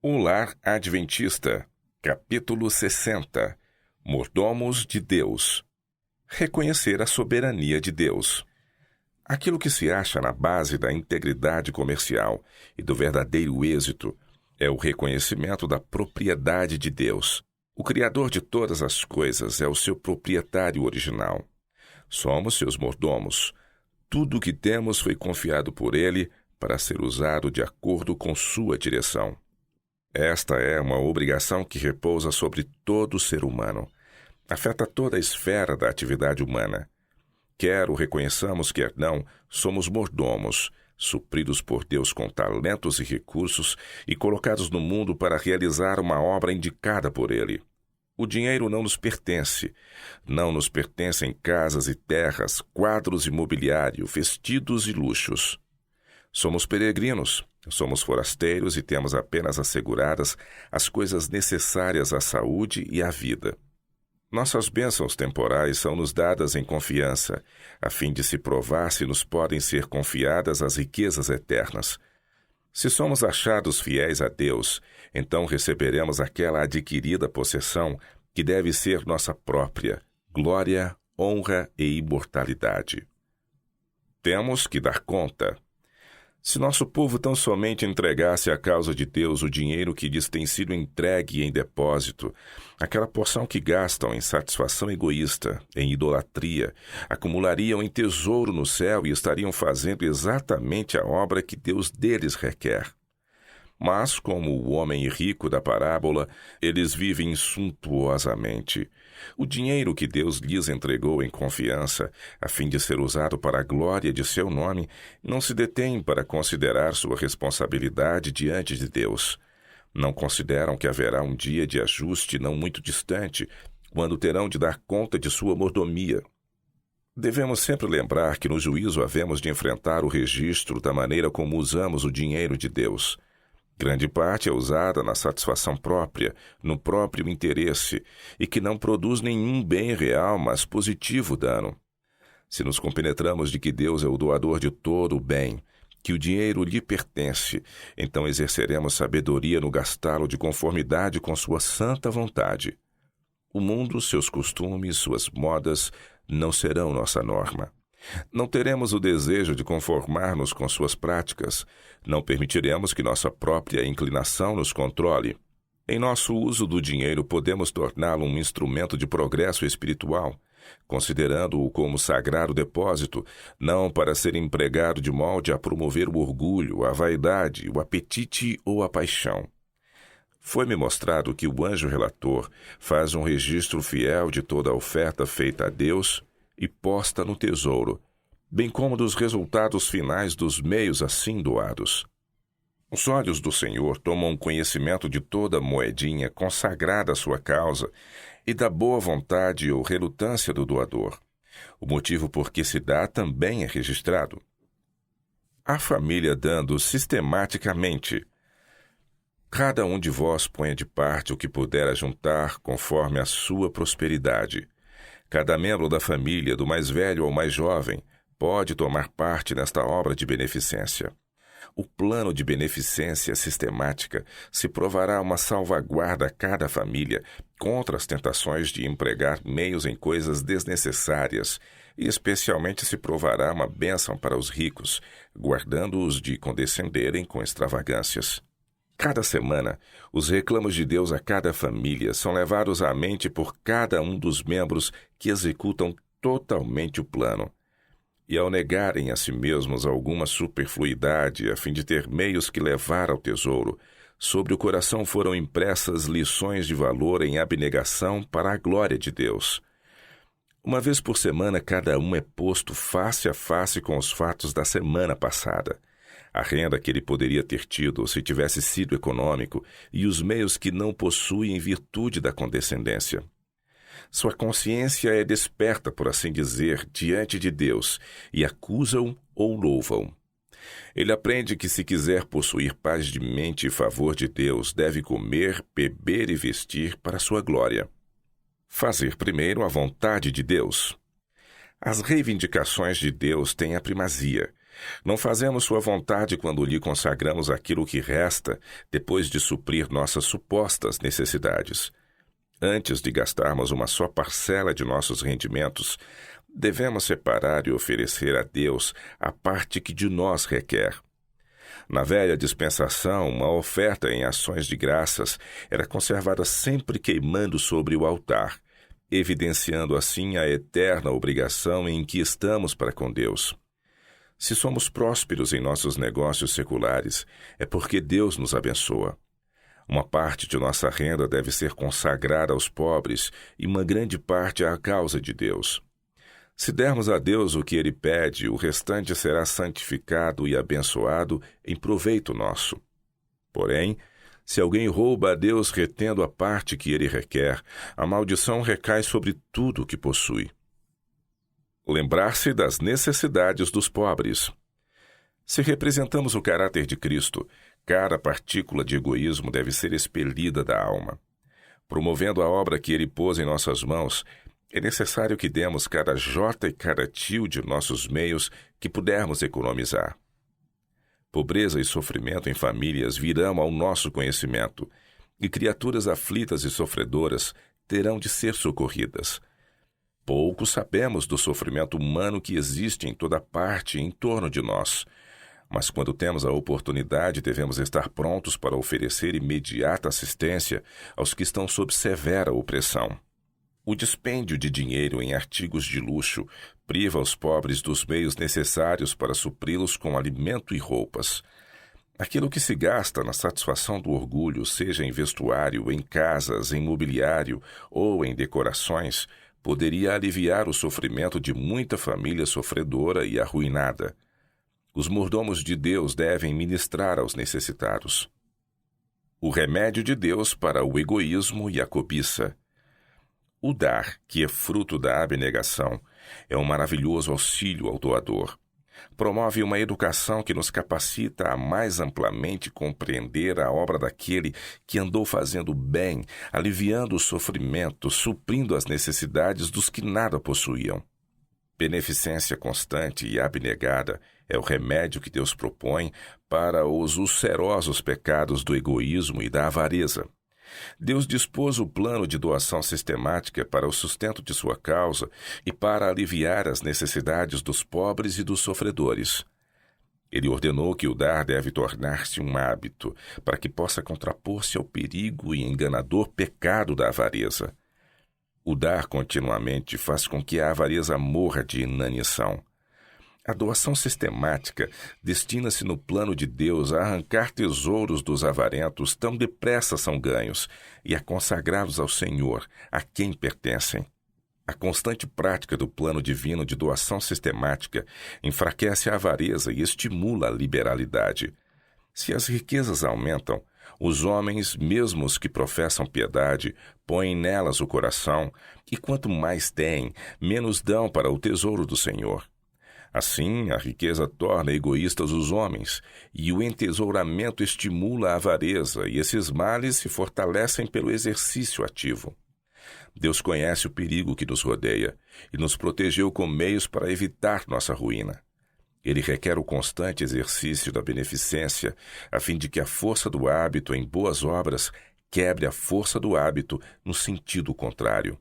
O Lar Adventista, capítulo 60. Mordomos de Deus. Reconhecer a soberania de Deus. Aquilo que se acha na base da integridade comercial e do verdadeiro êxito é o reconhecimento da propriedade de Deus. O Criador de todas as coisas é o seu proprietário original. Somos seus mordomos. Tudo o que temos foi confiado por Ele para ser usado de acordo com sua direção. Esta é uma obrigação que repousa sobre todo ser humano. Afeta toda a esfera da atividade humana. Quer o reconheçamos, quer não, somos mordomos, supridos por Deus com talentos e recursos e colocados no mundo para realizar uma obra indicada por Ele. O dinheiro não nos pertence. Não nos pertencem casas e terras, quadros e mobiliário, vestidos e luxos. Somos peregrinos, somos forasteiros e temos apenas asseguradas as coisas necessárias à saúde e à vida. Nossas bênçãos temporais são nos dadas em confiança, a fim de se provar se nos podem ser confiadas as riquezas eternas. Se somos achados fiéis a Deus, então receberemos aquela adquirida possessão que deve ser nossa própria, glória, honra e imortalidade. Temos que dar conta. Se nosso povo tão somente entregasse à causa de Deus o dinheiro que lhes tem sido entregue em depósito, aquela porção que gastam em satisfação egoísta, em idolatria, acumulariam em tesouro no céu e estariam fazendo exatamente a obra que Deus deles requer. Mas, como o homem rico da parábola, eles vivem suntuosamente. O dinheiro que Deus lhes entregou em confiança, a fim de ser usado para a glória de seu nome, não se detém para considerar sua responsabilidade diante de Deus. Não consideram que haverá um dia de ajuste não muito distante, quando terão de dar conta de sua mordomia. Devemos sempre lembrar que no juízo havemos de enfrentar o registro da maneira como usamos o dinheiro de Deus. Grande parte é usada na satisfação própria, no próprio interesse, e que não produz nenhum bem real, mas positivo dano. Se nos compenetramos de que Deus é o doador de todo o bem, que o dinheiro lhe pertence, então exerceremos sabedoria no gastá-lo de conformidade com sua santa vontade. O mundo, seus costumes, suas modas, não serão nossa norma. Não teremos o desejo de conformar-nos com suas práticas. Não permitiremos que nossa própria inclinação nos controle. Em nosso uso do dinheiro, podemos torná-lo um instrumento de progresso espiritual, considerando-o como sagrado depósito, não para ser empregado de molde a promover o orgulho, a vaidade, o apetite ou a paixão. Foi-me mostrado que o anjo relator faz um registro fiel de toda a oferta feita a Deus e posta no tesouro, bem como dos resultados finais dos meios assim doados. Os olhos do Senhor tomam conhecimento de toda moedinha consagrada à sua causa e da boa vontade ou relutância do doador. O motivo por que se dá também é registrado. A família dando sistematicamente. Cada um de vós ponha de parte o que puder ajuntar conforme a sua prosperidade. Cada membro da família, do mais velho ao mais jovem, pode tomar parte nesta obra de beneficência. O plano de beneficência sistemática se provará uma salvaguarda a cada família contra as tentações de empregar meios em coisas desnecessárias e especialmente se provará uma bênção para os ricos, guardando-os de condescenderem com extravagâncias. Cada semana, os reclamos de Deus a cada família são levados à mente por cada um dos membros que executam totalmente o plano. E ao negarem a si mesmos alguma superfluidade a fim de ter meios que levar ao tesouro, sobre o coração foram impressas lições de valor em abnegação para a glória de Deus. Uma vez por semana, cada um é posto face a face com os fatos da semana passada. A renda que ele poderia ter tido se tivesse sido econômico e os meios que não possui em virtude da condescendência. Sua consciência é desperta, por assim dizer, diante de Deus e acusam ou louvam. Ele aprende que se quiser possuir paz de mente e favor de Deus, deve comer, beber e vestir para sua glória. Fazer primeiro a vontade de Deus. As reivindicações de Deus têm a primazia. Não fazemos sua vontade quando lhe consagramos aquilo que resta depois de suprir nossas supostas necessidades. Antes de gastarmos uma só parcela de nossos rendimentos, devemos separar e oferecer a Deus a parte que de nós requer. Na velha dispensação, uma oferta em ações de graças era conservada sempre queimando sobre o altar, evidenciando assim a eterna obrigação em que estamos para com Deus. Se somos prósperos em nossos negócios seculares, é porque Deus nos abençoa. Uma parte de nossa renda deve ser consagrada aos pobres e uma grande parte à causa de Deus. Se dermos a Deus o que Ele pede, o restante será santificado e abençoado em proveito nosso. Porém, se alguém rouba a Deus retendo a parte que Ele requer, a maldição recai sobre tudo o que possui. Lembrar-se das necessidades dos pobres. Se representamos o caráter de Cristo, cada partícula de egoísmo deve ser expelida da alma. Promovendo a obra que Ele pôs em nossas mãos, é necessário que demos cada jota e cada tio de nossos meios que pudermos economizar. Pobreza e sofrimento em famílias virão ao nosso conhecimento, e criaturas aflitas e sofredoras terão de ser socorridas. Pouco sabemos do sofrimento humano que existe em toda parte em torno de nós, mas quando temos a oportunidade devemos estar prontos para oferecer imediata assistência aos que estão sob severa opressão. O dispêndio de dinheiro em artigos de luxo priva os pobres dos meios necessários para supri-los com alimento e roupas. Aquilo que se gasta na satisfação do orgulho, seja em vestuário, em casas, em mobiliário ou em decorações, poderia aliviar o sofrimento de muita família sofredora e arruinada. Os mordomos de Deus devem ministrar aos necessitados. O remédio de Deus para o egoísmo e a cobiça. O dar, que é fruto da abnegação, é um maravilhoso auxílio ao doador. Promove uma educação que nos capacita a mais amplamente compreender a obra daquele que andou fazendo bem, aliviando o sofrimento, suprindo as necessidades dos que nada possuíam. Beneficência constante e abnegada é o remédio que Deus propõe para os ulcerosos pecados do egoísmo e da avareza. Deus dispôs o plano de doação sistemática para o sustento de sua causa e para aliviar as necessidades dos pobres e dos sofredores. Ele ordenou que o dar deve tornar-se um hábito, para que possa contrapor-se ao perigo e enganador pecado da avareza. O dar continuamente faz com que a avareza morra de inanição. A doação sistemática destina-se no plano de Deus a arrancar tesouros dos avarentos tão depressa são ganhos e a consagrá-los ao Senhor, a quem pertencem. A constante prática do plano divino de doação sistemática enfraquece a avareza e estimula a liberalidade. Se as riquezas aumentam, os homens, mesmo os que professam piedade, põem nelas o coração, e quanto mais têm, menos dão para o tesouro do Senhor. Assim, a riqueza torna egoístas os homens, e o entesouramento estimula a avareza, e esses males se fortalecem pelo exercício ativo. Deus conhece o perigo que nos rodeia, e nos protegeu com meios para evitar nossa ruína. Ele requer o constante exercício da beneficência, a fim de que a força do hábito em boas obras quebre a força do hábito no sentido contrário.